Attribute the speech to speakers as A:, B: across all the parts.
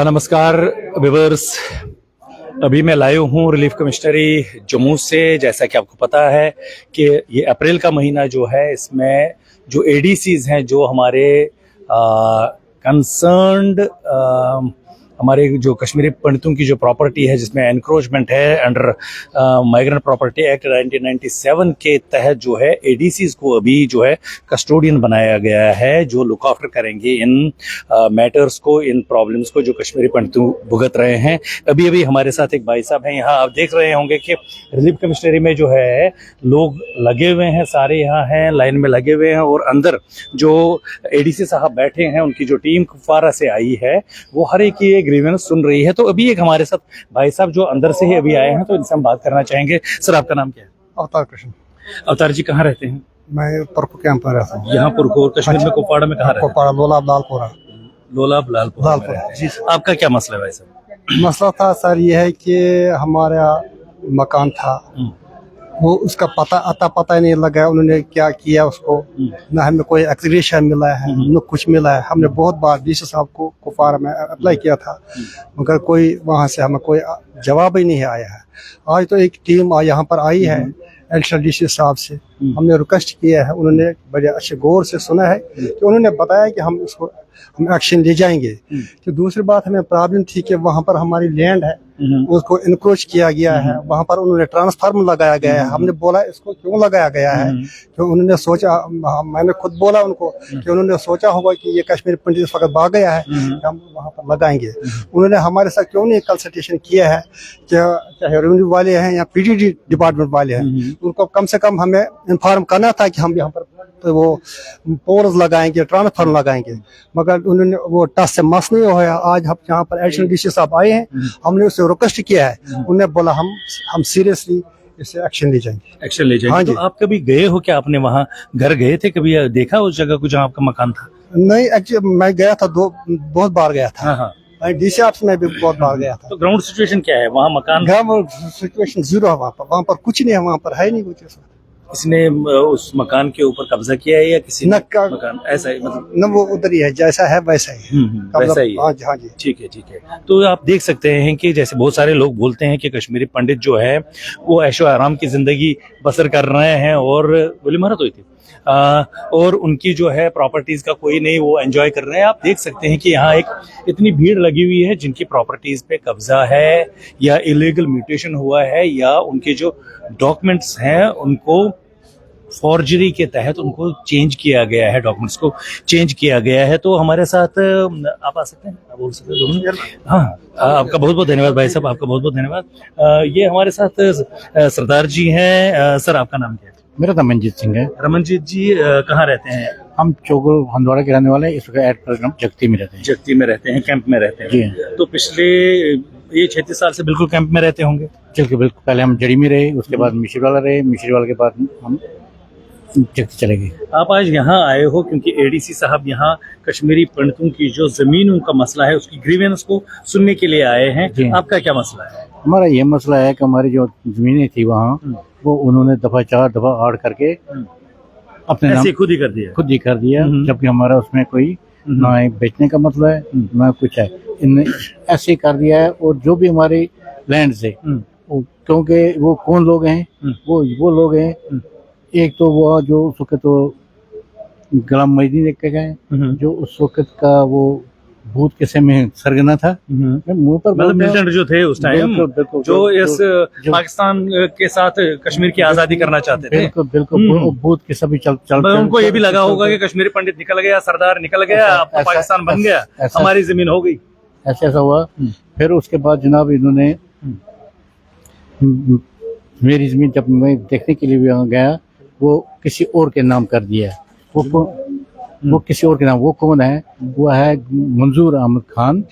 A: नमस्कार व्यूअर्स, अभी मैं लाइव हूँ रिलीफ कमिश्नरी जम्मू से। जैसा कि आपको पता है कि ये अप्रैल का महीना जो है, इसमें जो एडीसीज हैं, जो हमारे कंसर्न्ड हमारे जो कश्मीरी पंडितों की जो प्रॉपर्टी है, जिसमें एनक्रोचमेंट है अंडर माइग्रेंट प्रॉपर्टी एक्ट 1997 के तहत जो है एडीसीज को अभी जो है कस्टोडियन बनाया गया है, जो लुक आफ्टर करेंगे इन मैटर्स को, इन प्रॉब्लम्स को जो कश्मीरी पंडितों भुगत रहे हैं। अभी अभी हमारे साथ एक भाई साहब हैं यहाँ, आप देख रहे होंगे कि रिलीफ कमिश्नरी में जो है लोग लगे हुए हैं, सारे यहाँ हैं, लाइन में लगे हुए हैं, और अंदर जो एडीसी साहब बैठे हैं, उनकी जो टीम कुपवारा से आई है, वो हर एक की ग्रीवेंस सुन रही है। तो अभी एक हमारे साथ भाई साहब जो अंदर से ही अभी आए हैं, तो इनसे हम बात करना चाहेंगे। सर, आपका नाम क्या है?
B: अवतार कृष्ण।
A: अवतार जी, कहाँ रहते हैं?
B: मैं पुरखुर कैंप में रहता हूँ।
A: यहाँ पुरखुर कश्मीर में कुपवाड़ा में कहाँ रहते हैं?
B: कुपवाड़ा लोलाब लालपुरा।
A: लोलाब लालपुरा जी। आपका क्या मसला है भाई साहब?
B: मसला था सर ये है कि हमारा मकान था, वो उसका पता ही नहीं लगा उन्होंने क्या किया उसको, ना हमें कोई एक्सग्रेशन मिला है, न कुछ मिला है। हमने बहुत बार डीसी साहब को कुपवाड़ा में अप्लाई किया था, मगर कोई वहाँ से हमें कोई जवाब ही नहीं आया है। आज तो एक टीम यहाँ पर आई है एडिशनल डीसी साहब से, हमने रिक्वेस्ट किया है, उन्होंने बड़े अच्छे गौर से सुना है कि उन्होंने बताया कि हम एक्शन ले जाएंगे। तो दूसरी बात हमें प्रॉब्लम थी कि वहाँ पर हमारी लैंड है, उसको इनक्रोच किया गया है, वहाँ पर उन्होंने ट्रांसफार्मर लगाया गया है। हमने बोला इसको क्यों लगाया गया है, तो उन्होंने सोचा, मैंने खुद बोला उनको कि उन्होंने सोचा होगा कि ये कश्मीरी पंडित इस वक्त भाग गया है, हम वहाँ पर लगाएंगे। उन्होंने हमारे साथ क्यों नहीं कंसल्टेशन किया है, चाहे रेवेन्यू वाले हैं या पीडीडी डिपार्टमेंट वाले हैं, उनको कम से कम हमें इन्फॉर्म करना था कि हम यहाँ पर तो वो पोल्स लगाएंगे, ट्रांसफार्मर लगाएंगे, मगर उन्होंने वो टस से मस नहीं होया। आज हम यहाँ पर एडिशनल डीसी साहब आए हैं, हमने उससे रिक्वेस्ट किया है, उन्होंने बोला हम सीरियसली इससे एक्शन ले जाएंगे।
A: हाँ जी। तो आप कभी गए हो क्या? आपने वहाँ घर गए थे, कभी देखा उस जगह को जहाँ आपका मकान था?
B: नहीं, एक्चुअली मैं गया था, बहुत बार गया था।
A: हाँ।
B: डीसी ऑफिस में भी बहुत बार गया था।
A: तो ग्राउंड सिचुएशन क्या है वहाँ? मकान
B: ग्राउंड सिचुएशन जीरो है वहाँ पर कुछ नहीं है, वहाँ पर है नहीं कुछ ऐसा।
A: किसने उस मकान के ऊपर कब्जा किया है या किसी ने मकान ऐसा ही, मतलब
B: न वो उधर ही है, जैसा है वैसा ही
A: वैसा ही?
B: हाँ जी।
A: ठीक है। तो आप देख सकते हैं कि जैसे बहुत सारे लोग बोलते हैं कि कश्मीरी पंडित जो है वो ऐशो आराम की जिंदगी बसर कर रहे हैं, और गोली मारत हुई थी, और उनकी जो है प्रॉपर्टीज का कोई नहीं वो एंजॉय कर रहे हैं। आप देख सकते हैं कि यहाँ एक इतनी भीड़ लगी हुई है जिनकी प्रॉपर्टीज पे कब्जा है, या इलीगल म्यूटेशन हुआ है, या उनके जो डॉक्यूमेंट्स हैं उनको फॉर्जरी के तहत उनको चेंज किया गया है, डॉक्यूमेंट्स को चेंज किया गया है। तो हमारे साथ आप आ सकते हैं, आप बोल सकते हैं दोनों। हाँ, आपका बहुत बहुत धन्यवाद भाई साहब, आपका बहुत बहुत धन्यवाद। ये हमारे साथ सरदार जी हैं। सर, आपका नाम क्या है?
C: मेरा नाम रमनजीत सिंह है।
A: रमनजीत जी, कहाँ रहते हैं?
C: हम चोगल हंदवाड़ा के रहने वाले हैं, इस वक्त एट प्रोग्राम जगती में रहते हैं।
A: जगती में रहते हैं, कैंप में रहते हैं
C: जी।
A: तो पिछले ये 36 साल से बिल्कुल कैंप में रहते होंगे?
C: बिल्कुल। पहले हम जड़ी में रहे, उसके बाद मिश्रीवाला रहे, मिश्रीवाला के बाद हम जगती चले गए।
A: आप आज यहाँ आए हो क्योंकि एडीसी साहब यहाँ कश्मीरी पंडितों की जो जमीनों का मसला है उसकी ग्रीवेंस को सुनने के लिए आए हैं। आपका क्या मसला है?
C: हमारा ये मसला है कि हमारी जो जमीनें थी वहाँ, वो उन्होंने दफा 4 दफा 8 करके अपने नाम
A: खुद ही कर दिया,
C: जबकि हमारा उसमें कोई ना बेचने का मसला है ना कुछ है। इनने ऐसे कर दिया है, और जो भी हमारी लैंड से, क्योंकि वो कौन लोग हैं, वो लोग हैं, एक तो वो जो उस वक्त तो गुलाम मैदी देख के गए, जो उस वक्त का वो भूत किस्से में सरगना था, मुंह पर
A: मतलब मिलिटेंट जो थे उस टाइम, जो इस पाकिस्तान के साथ कश्मीर की आजादी करना चाहते थे।
C: बिल्कुल भूत किस्सा भी चल
A: उनको ये भी लगा होगा कि कश्मीरी पंडित निकल गया, सरदार निकल गया, अब तो पाकिस्तान बन गया, हमारी जमीन हो गई।
C: ऐसा हुआ। फिर उसके बाद जनाब इन्होंने मेरी जमीन जब मैं देखने के लिए वहाँ गया, वो किसी और के नाम कर दिया। वो किसी और के नाम, वो कौन है? वो है मंजूर अहमद खान,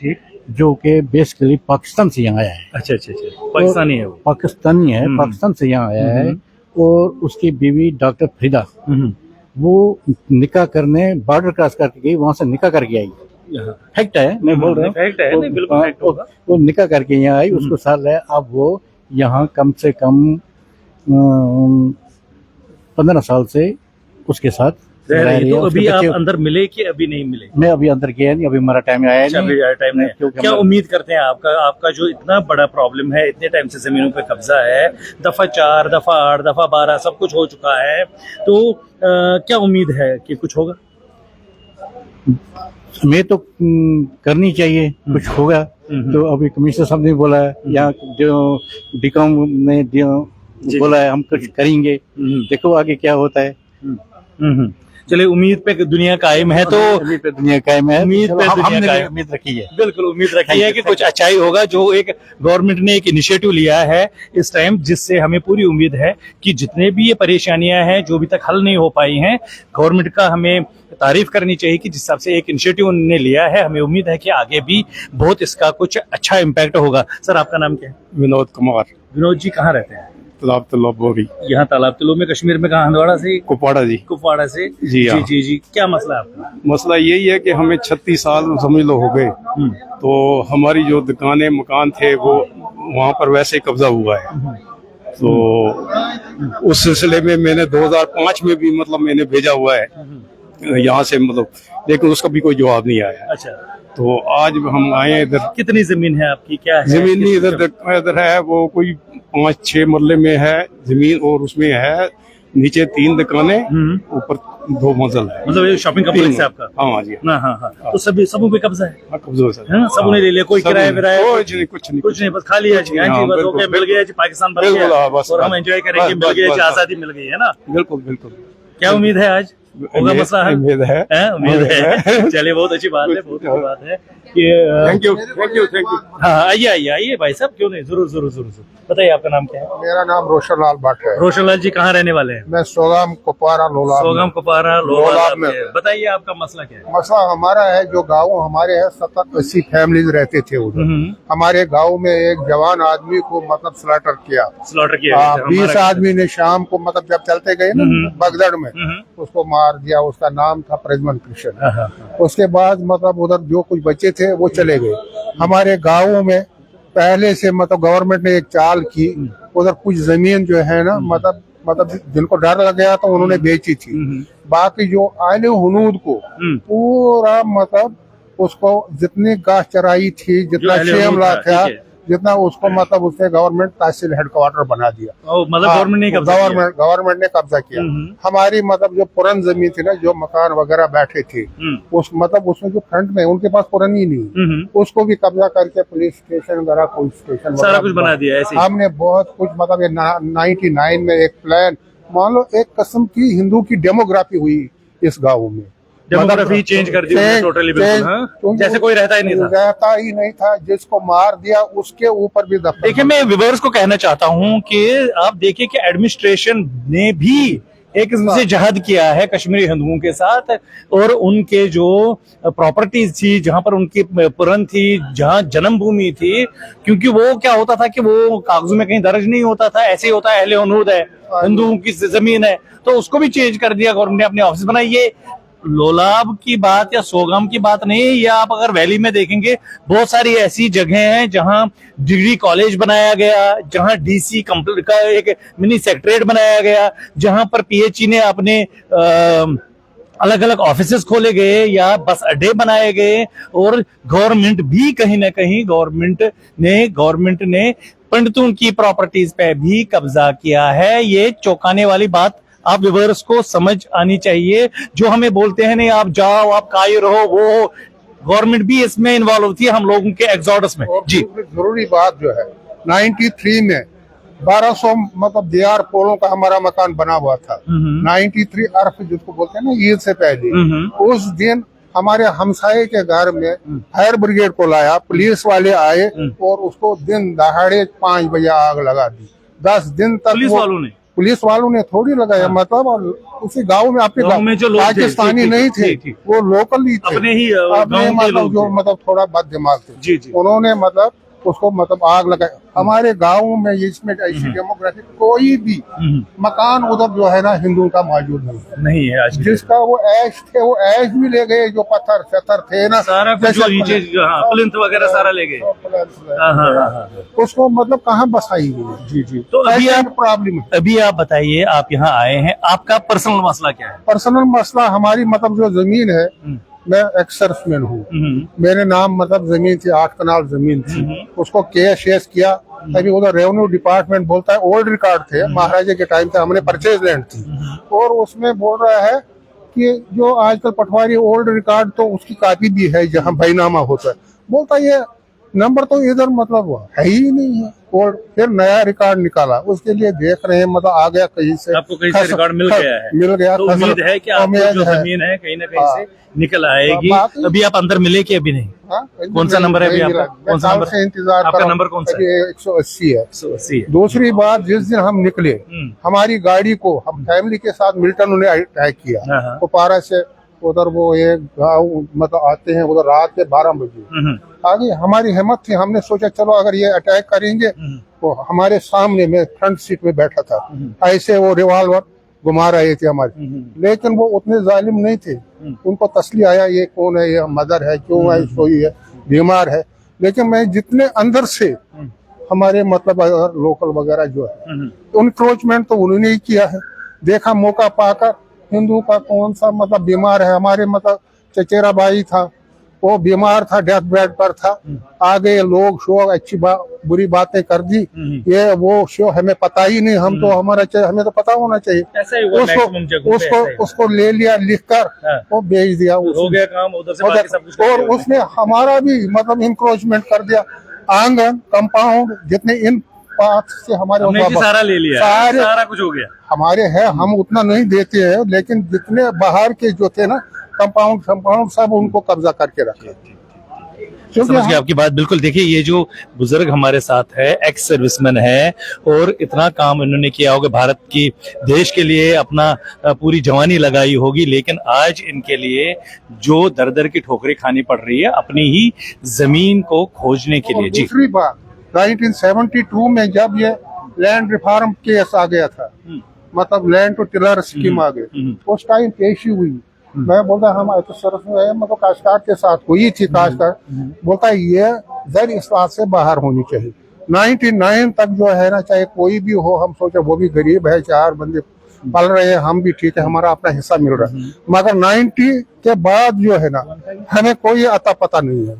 C: जो कि बेसिकली पाकिस्तान से यहाँ आया है।
A: अच्छा। पाकिस्तानी है वो?
C: पाकिस्तानी है, पाकिस्तान से यहाँ आया है। और उसकी बीवी डॉक्टर फरीदा, वो निकाह करने बॉर्डर क्रॉस करके गई, वहाँ से निकाह करके आई। फैक्ट है, मैं बोल रहा हूँ,
A: फैक्ट है, नहीं बिल्कुल फैक्ट होगा।
C: वो निकाह करके यहाँ आई, उसको साल है। अब वो यहाँ कम से कम 15 साल से उसके साथ
A: रह रही है। तो
C: उसके
A: अभी आप
C: बच्चे-
A: अंदर मिले कि अभी नहीं मिले?
C: मैं अभी अंदर गया नहीं, अभी हमारा टाइम आया
A: अच्छा,
C: नहीं।
A: अभी टाइम नहीं।
C: क्योंकि
A: क्या
C: हमारा-
A: उम्मीद करते हैं आपका जो इतना बड़ा प्रॉब्लम है, इतने टाइम से जमीनों पे कब्जा है, दफा 4, दफा 8, दफा 12 सब कुछ हो चुका है, तो क्या उम्मीद है कि कुछ होगा?
C: हमें तो करनी चाहिए, कुछ होगा। तो अभी कमिश्नर साहब ने बोला है, यहाँ जो डीकॉम ने
A: जी।
C: बोला है हम कुछ करेंगे, देखो आगे क्या होता है।
A: चलिए, उम्मीद पे दुनिया कायम है, तो
C: उम्मीद पे दुनिया कायम है,
A: उम्मीद पे दुनिया
C: हमने भी
A: कायम।
C: उम्मीद रखी है।
A: बिल्कुल उम्मीद रखी है कि कुछ अच्छाई होगा। जो एक गवर्नमेंट ने एक इनिशिएटिव लिया है इस टाइम, जिससे हमें पूरी उम्मीद है कि जितने भी ये परेशानियां हैं जो अभी तक हल नहीं हो पाई हैं, गवर्नमेंट का हमें तारीफ करनी चाहिए कि जिस हिसाब से एक इनिशिएटिव उन्होंने लिया है। हमें उम्मीद है कि आगे भी बहुत इसका कुछ अच्छा इम्पैक्ट होगा। सर, आपका नाम क्या है?
D: विनोद कुमार,
A: विनोद जी, कहाँ रहते हैं?
D: तालाब तलब बोरी,
A: यहाँ तालाब तलो में, कश्मीर में। कहाँ? हंदवाड़ा से?
D: कुपवाड़ा जी।
A: कुपवाड़ा से?
D: जी हाँ।
A: जी जी। क्या मसला है आपका?
D: मसला यही है कि हमें 36 साल समझ लो हो गए, तो हमारी जो दुकानें मकान थे वो वहाँ पर वैसे कब्जा हुआ है। तो उस सिलसिले में मैंने 2005 में भी मतलब मैंने भेजा हुआ है यहाँ से, मतलब लेकिन उसका भी कोई जवाब नहीं आया।
A: अच्छा,
D: तो आज हम आए इधर।
A: कितनी जमीन है आपकी? क्या है?
D: जमीन नहीं, इधर है वो कोई 5-6 मरले में है जमीन, और उसमें है नीचे 3 दुकानें, ऊपर 2 मंजिल है।
A: मतलब ये शॉपिंग कॉम्प्लेक्स है आपका?
D: हाँ जी।
A: हाँ। तो सभी सबों पे कब्जा है?
D: हाँ, कब्जा सर।
A: है ना? सबों ने ले लिया, कोई
D: सब
A: किराया विराया?
D: कुछ नहीं,
A: कुछ नहीं, बस खाली है जी। हाँ जी, बस
D: बिल्कुल,
A: ओके, मिल गया जी, पाकिस्तान बन
D: बिल्कुल,
A: गया
D: हाँ, बस,
A: और हम
D: बस,
A: एंजॉय करेंगे,
D: बस,
A: मिल गया
D: बस,
A: जी,
D: बस।
A: आजादी मिल गई है ना?
D: बिल्कुल बिल्कुल।
A: क्या उम्मीद है आज? होगा मसला हल?
D: उम्मीद है।
A: हैं? उम्मीद है। चलिए, बहुत अच्छी बात है, बहुत अच्छी बात है कि
D: थैंक यू।
A: हाँ, आइए भाई साहब, क्यों नहीं, जरूर। बताइए, आपका नाम क्या है?
B: मेरा नाम रोशन लाल भट्ट है।
A: रोशन लाल जी, कहाँ रहने वाले हैं?
B: मैं सोगाम कुपवारा लोलाब में।
A: सोगम कुपवारा
B: लोलाब
A: लोलाब
B: में।
A: में। बताइए, आपका मसला क्या है?
B: मसला हमारा है, जो गाँव हमारे है 70-80 फैमिलीज रहते थे उधर। हमारे गांव में एक जवान आदमी को मतलब स्लॉटर किया।
A: स्लॉटर किया?
B: 20 आदमी ने शाम को मतलब जब चलते गए ना बगदड़ में, उसको मार दिया। उसका नाम था प्रज्वल कृष्ण। उसके बाद मतलब उधर जो कुछ बच्चे थे वो चले गए। हमारे गाँवों में पहले से मतलब गवर्नमेंट ने एक चाल की, उधर कुछ जमीन जो है ना मतलब जिनको डर लग गया तो उन्होंने बेची थी। बाकी जो आले हुनूद को पूरा मतलब उसको जितनी घास चराई थी, जितना शेमला था, जितना उसको मतलब उसने गवर्नमेंट तहसील हेडक्वार्टर बना दिया।
A: मतलब गवर्नमेंट ने कब्जा किया?
B: गवर्नमेंट ने कब्जा किया। हमारी मतलब जो पुरानी जमीन थी ना, जो मकान वगैरह बैठे थे, उस मतलब उसमें जो फ्रंट में उनके पास पुरानी नहीं, उसको भी कब्जा करके पुलिस स्टेशन वगैरह कोई स्टेशन
A: सारा कुछ बना दिया ऐसे?
B: हमने बहुत कुछ मतलब ये 99 में एक प्लान, मान लो एक किस्म की हिंदू की डेमोग्राफी हुई इस गाँव में।
A: डेमोग्राफी चेंज कर दी टोटली, बिल्कुल। हाँ? जैसे कोई रहता ही नहीं था।
B: जिसको मार दिया उसके ऊपर भी दफन।
A: देखिए, मैं व्यूअर्स को कहना चाहता हूं कि आप देखिए कि एडमिनिस्ट्रेशन ने भी एक किस्म से जहद किया है कश्मीरी हिंदुओं के साथ, और उनके जो प्रॉपर्टीज थी, जहां पर उनकी पुरन थी, जहां जन्मभूमि थी, क्योंकि वो क्या होता था कि वो कागजों में कहीं दर्ज नहीं होता था, ऐसे ही होता है, अहले हुनूद है, हिंदुओं की जमीन है, तो उसको भी चेंज कर दिया गवर्नमेंट ने, अपने ऑफिस बनाई। ये लोलाब की बात या सोगम की बात नहीं है, या आप अगर वैली में देखेंगे बहुत सारी ऐसी जगह हैं जहां डिग्री कॉलेज बनाया गया, जहां डीसी कंप्लीट का एक मिनी सेक्रेटरीट बनाया गया, जहां पर पीएचई ने अपने अलग अलग ऑफिसेस खोले गए या बस अड्डे बनाए गए, और गवर्नमेंट भी कहीं ना कहीं गवर्नमेंट ने पंडितों की प्रॉपर्टीज पे भी कब्जा किया है। ये चौंकाने वाली बात आप व्यूअर्स को समझ आनी चाहिए। जो हमें बोलते हैं नहीं, आप जाओ, आप कायर हो, वो गवर्नमेंट भी इसमें इन्वॉल्व थी हम लोगों के एग्जॉडस में। जी,
B: जरूरी बात जो है 93 में 1200 मतलब दीवार पोलों का हमारा मकान बना हुआ था। 93 अर्फ जिसको बोलते हैं ना, ईद से पहले, उस दिन हमारे हमसाये के घर में फायर ब्रिगेड को लाया, पुलिस वाले आए और उसको दिन दहाड़े 5 बजे आग लगा दी। 10 दिन तक पुलिस वालों ने थोड़ी लगाया, मतलब और उसी गांव में अपने गांव में जो लोग पाकिस्तानी नहीं थे, वो लोकल ही थे, अपने ही मतलब जो मतलब थोड़ा बद दिमाग थे, उन्होंने मतलब
E: उसको मतलब आग लगाए। हमारे गाँव में इसमें ऐसी डेमोग्राफी कोई भी मकान उधर जो है ना हिंदुओं का मौजूद नहीं है।
A: है आज
E: जिसका वो ऐश थे वो ऐश भी ले गए, जो पत्थर शत्थर थे ना
A: सारा कुछ जो नीचे प्लिंथ वगैरह सारा ले गए। हाँ।
E: उसको मतलब कहाँ बसाई गई।
A: जी जी। तो अभी आप
E: प्रॉब्लम है।
A: अभी आप बताइए, आप यहाँ आए हैं, आपका पर्सनल मसला क्या है?
E: पर्सनल मसला हमारी मतलब जो जमीन है, मैं एक्स सर्विसमैन हूँ, मेरे नाम मतलब जमीन थी 8 कनाल जमीन थी, उसको केस किया। अभी उधर रेवेन्यू डिपार्टमेंट बोलता है ओल्ड रिकॉर्ड थे, महाराजे के टाइम से हमने परचेज लैंड थी, और उसमें बोल रहा है कि जो आजकल पटवारी ओल्ड रिकॉर्ड तो उसकी कॉपी भी है जहाँ बैनामा होता है, बोलता है ये नंबर तो इधर मतलब है ही नहीं है। और फिर नया रिकॉर्ड निकाला, उसके लिए देख रहे हैं मतलब आ गया कहीं से,
A: आपको कहीं से रिकॉर्ड मिल गया है?
E: मिल गया।
A: तो उम्मीद है कि आपको जो जमीन है कहीं ना कहीं से निकल आएगी। अभी आप अंदर मिले कि अभी नहीं? कौन सा नंबर है अभी आपका? कौन सा नंबर
E: से इंतजार
A: आपका नंबर कौन सा है?
E: 180 है।
A: 180 है।
E: दूसरी बात, जिस दिन हम निकले हमारी गाड़ी को हम फैमिली के साथ मिल्टन उन्हें अटैक किया कुपवारा से। उधर वो एक गाँव मतलब आते हैं उधर रात के 12 बजे आगे। हमारी हिम्मत थी, हमने सोचा चलो अगर ये अटैक करेंगे तो हमारे सामने में फ्रंट सीट में बैठा था, ऐसे वो रिवॉल्वर घुमा रहे थे हमारे, लेकिन वो उतने जालिम नहीं थे। उनको तसली आया ये कौन है, ये मदर है, क्यों है, सोई है, बीमार है। लेकिन मैं जितने अंदर से हमारे मतलब अगर लोकल वगैरह जो है इनक्रोचमेंट तो उन्होंने ही किया है। देखा मौका पाकर हिंदू का कौन सा मतलब बीमार है, हमारे मतलब चचेरा भाई था वो बीमार था, डेथ बेड पर था, आगे लोग शो अच्छी बुरी बातें कर दी, ये वो शो हमें पता ही नहीं, हम तो हमें तो पता होना चाहिए। उसको ले लिया लिखकर वो भेज दिया,
A: हो गया काम उधर से, बाकी सब कुछ
E: और उसने हमारा भी मतलब इंक्रोचमेंट कर दिया। आंगन कंपाउंड जितने इन पाथ से हमारे
A: सारा ले लिया, सारा कुछ हो गया
E: हमारे है। हम उतना नहीं देते हैं, लेकिन जितने बाहर के जो थे ना कंपाउंड सब उनको कब्जा करके रखे।
A: समझ गया आपकी बात बिल्कुल। देखिए ये जो बुजुर्ग हमारे साथ है, एक्स सर्विसमैन है, और इतना काम इन्होंने किया होगा भारत की देश के लिए, अपना पूरी जवानी लगाई होगी, लेकिन आज इनके लिए जो दर दर की ठोकरें खानी पड़ रही है अपनी ही जमीन को खोजने के लिए। जी
E: दूसरी बात, 1972 में जब ये लैंड रिफॉर्म केस आ गया था, मतलब लैंड टू टिलर स्कीम आ गई, उस टाइम पेशी हुई। मैं बोलता हम तो सरस में मतलब काश्तकार के साथ हुई थी, काश्तकार बोलता ये जर इस बात से बाहर होनी चाहिए। 99 तक जो है ना, चाहे कोई भी हो, हम सोचे वो भी गरीब है, 4 बंदे पल रहे हैं, हम भी ठीक है, हमारा अपना हिस्सा मिल रहा है, मगर 90 के बाद जो है ना हमें कोई अता पता नहीं है।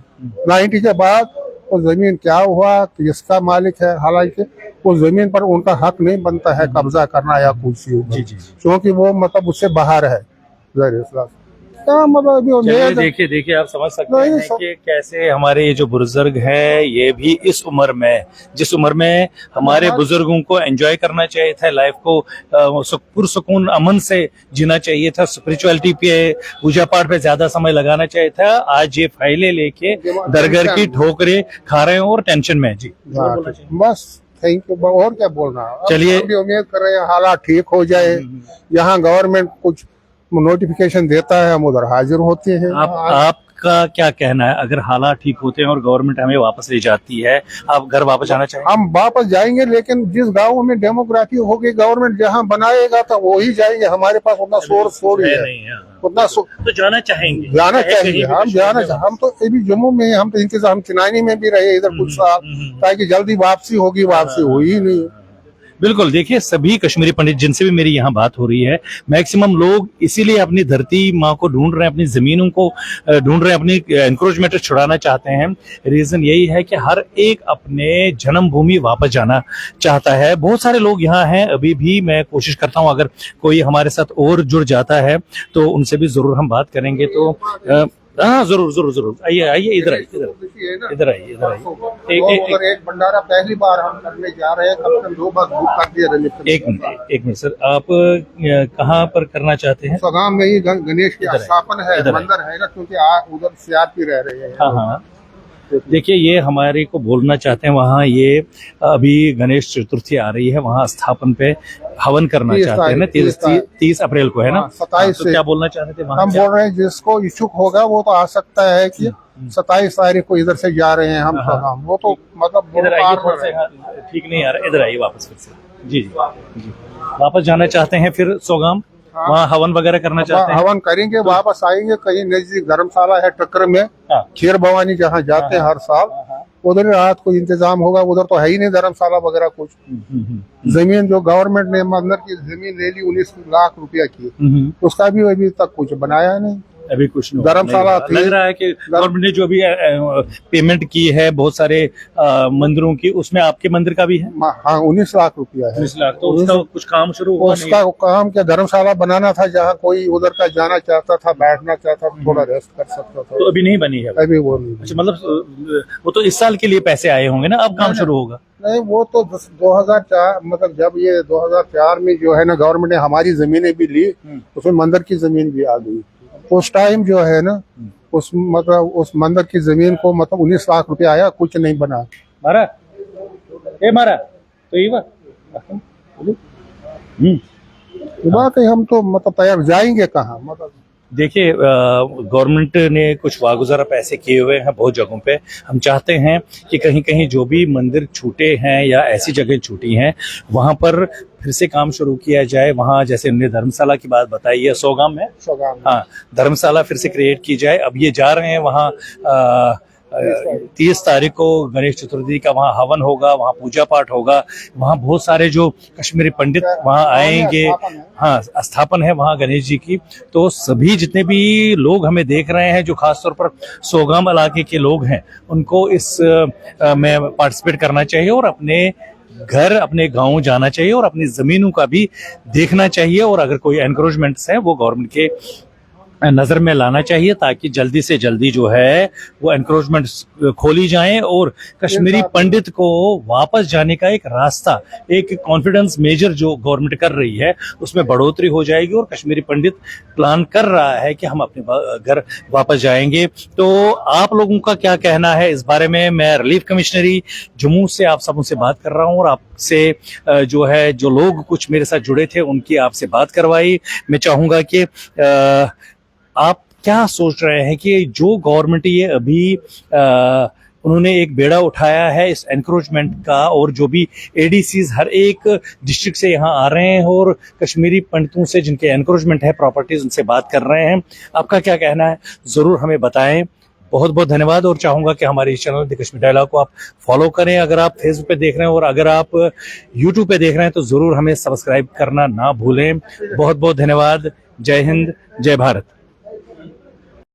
E: 90 के बाद वो जमीन क्या हुआ, किसका मालिक है, हालांकि उस जमीन पर उनका हक नहीं बनता है कब्जा करना या कुछ, क्योंकि वो मतलब उससे बाहर है। क्या मतलब
A: देखिए आप समझ सकते हैं कि कैसे हमारे ये जो बुजुर्ग हैं, ये भी इस उम्र में, जिस उम्र में हमारे बुजुर्गों को एंजॉय करना चाहिए था, लाइफ को पुरसुकून अमन से जीना चाहिए था, स्पिरिचुअलिटी पे, पूजा पाठ पे ज्यादा समय लगाना चाहिए था, आज ये फाइलें लेके दरगर की ठोकरें खा रहे हैं और टेंशन में। जी
E: बस थैंक यू, और क्या बोलना।
A: चलिए
E: उम्मीद कर रहे हैं हालात ठीक हो जाए, यहाँ गवर्नमेंट कुछ नोटिफिकेशन देता है, हम उधर हाजिर होते हैं।
A: आपका क्या कहना है, अगर हालात ठीक होते हैं और गवर्नमेंट हमें वापस ले जाती है, आप घर वापस जाना चाहेंगे?
E: हम वापस जाएंगे, लेकिन जिस गांव में डेमोग्राफी होगी गवर्नमेंट जहां बनाएगा तो वो ही जाएंगे। हमारे पास उतना सोर्स ही है, उतना
A: तो जाना चाहिए,
E: हम तो अभी जम्मू में, हम तो इंतजार, हम चिनानी में भी रहे इधर कुछ साल, ताकि जल्दी वापसी होगी, वापसी हुई ही नहीं।
A: बिल्कुल। देखिए सभी कश्मीरी पंडित जिनसे भी मेरी यहाँ बात हो रही है, मैक्सिमम लोग इसीलिए अपनी धरती माँ को ढूंढ रहे हैं, अपनी जमीनों को ढूंढ रहे हैं, अपनी एनक्रोचमेंट छुड़ाना चाहते हैं। रीजन यही है कि हर एक अपने जन्मभूमि वापस जाना चाहता है। बहुत सारे लोग यहाँ हैं अभी भी। मैं कोशिश करता हूँ अगर कोई हमारे साथ और जुड़ जाता है तो उनसे भी जरूर हम बात करेंगे। तो हाँ जरूर आइए इधर आइए।
E: एक भंडारा पहली बार हम करने जा रहे हैं, कम से कम 2 बार बुक कर दिया।
A: एक मिनट सर, आप कहाँ पर करना चाहते हैं?
E: सगाम में ही गणेश की स्थापना है, मंदिर है ना, क्योंकि उधर सीआरपी रह रहे हैं।
A: हाँ देखिए ये हमारे को बोलना चाहते हैं वहाँ ये अभी गणेश चतुर्थी आ रही है, वहाँ स्थापन पे हवन करना
E: 30
A: चाहते हैं ना,
E: तारीख,
A: 30 अप्रैल को है ना।
E: 27
A: तो
E: से
A: क्या बोलना चाह रहे थे वहाँ
E: हम बोल रहे हैं जिसको इच्छुक होगा वो तो आ सकता है कि 27 तारीख को इधर से जा रहे हैं हम प्रोग्राम, वो तो मतलब
A: इधर आइए
E: पार
A: थोड़ा
E: में
A: सा,
E: है।
A: यहाँ ठीक नहीं आ रहा, इधर आइए वापस फिर से। जी जी जी, वापस जाना चाहते हैं फिर सोगाम, वहाँ हवन वगैरह करना चाहते हैं।
E: हवन करेंगे, वापस आएंगे, कहीं नजदीक धर्मशाला है टक्कर में,
A: हाँ।
E: खीर भवानी जहाँ जाते हैं हर साल, उधर रात को इंतजाम होगा। उधर तो है ही नहीं धर्मशाला वगैरह कुछ। जमीन जो गवर्नमेंट ने मंदिर की जमीन ले ली 19 लाख रुपया की, उसका भी अभी तक कुछ बनाया नहीं।
A: अभी कुछ नहीं
E: धर्मशाला थी।
A: लग रहा है कि गवर्नमेंट ने जो भी पेमेंट की है बहुत सारे मंदिरों की, उसमें आपके मंदिर का भी है
E: हाँ 19 लाख रुपया है।
A: 19 लाख। तो उसका कुछ काम शुरू हुआ नहीं?
E: उसका काम क्या धर्मशाला बनाना था जहाँ कोई उधर का जाना चाहता था, बैठना चाहता था, थोड़ा रेस्ट कर सकता था।
A: तो अभी नहीं बनी है?
E: अभी वो नहीं।
A: अच्छा, मतलब वो तो इस साल के लिए पैसे आए होंगे ना, अब काम शुरू होगा?
E: नहीं, वो तो 2004 मतलब जब ये 2004 में जो है ना गवर्नमेंट ने हमारी जमीनें भी ली, उसमें मंदिर की जमीन भी आ गई। उस टाइम जो है ना उस मतलब उस मंदिर की जमीन को मतलब 19 लाख रुपया आया, कुछ नहीं बना।
A: मारा ए मारा तो ये
E: बात है, हम तो मतलब तैयार जाएंगे कहाँ मतलब।
A: देखिए गवर्नमेंट ने कुछ वागुजारा पैसे किए हुए हैं बहुत जगहों पे। हम चाहते हैं कि कहीं कहीं जो भी मंदिर छूटे हैं या ऐसी जगह छूटी हैं वहां पर फिर से काम शुरू किया जाए। वहां जैसे हमने धर्मशाला की बात बताई है, सोगाम है, हाँ, धर्मशाला फिर से क्रिएट की जाए। अब ये जा रहे हैं वहाँ 30 तारीख को गणेश चतुर्थी का वहाँ हवन होगा, वहाँ पूजा पाठ होगा, वहाँ बहुत सारे जो कश्मीरी पंडित वहाँ आएंगे, हाँ स्थापन है वहाँ गणेश जी की। तो सभी जितने भी लोग हमें देख रहे हैं जो खासतौर पर सोगाम इलाके के लोग हैं, उनको इस में पार्टिसिपेट करना चाहिए और अपने घर अपने गांव जाना चाहिए और अपनी जमीनों का भी देखना चाहिए। और अगर कोई एनक्रोचमेंट्स है वो गवर्नमेंट के नजर में लाना चाहिए ताकि जल्दी से जल्दी जो है वो एनक्रोचमेंट खोली जाएं और कश्मीरी पंडित को वापस जाने का एक रास्ता, एक कॉन्फिडेंस मेजर जो गवर्नमेंट कर रही है उसमें बढ़ोतरी हो जाएगी। और कश्मीरी पंडित प्लान कर रहा है कि हम अपने घर वापस जाएंगे। तो आप लोगों का क्या कहना है इस बारे में? मैं रिलीफ कमिश्नरी जम्मू से आप सबों से बात कर रहा हूँ और आपसे जो है जो लोग कुछ मेरे साथ जुड़े थे उनकी आपसे बात करवाई। मैं चाहूंगा कि आप क्या सोच रहे हैं कि जो गवर्नमेंट ये अभी उन्होंने एक बेड़ा उठाया है इस एनक्रोचमेंट का, और जो भी एडीसीज हर एक डिस्ट्रिक्ट से यहाँ आ रहे हैं और कश्मीरी पंडितों से जिनके एनक्रोचमेंट है प्रॉपर्टीज उनसे बात कर रहे हैं, आपका क्या कहना है जरूर हमें बताएं। बहुत बहुत धन्यवाद। और चाहूंगा कि हमारे इस चैनल द कश्मीर डायलॉग को आप फॉलो करें। अगर आप फेसबुक पे देख रहे हैं और अगर आप यूट्यूब पे देख रहे हैं तो जरूर हमें सब्सक्राइब करना ना भूलें। बहुत बहुत धन्यवाद। जय हिंद, जय भारत।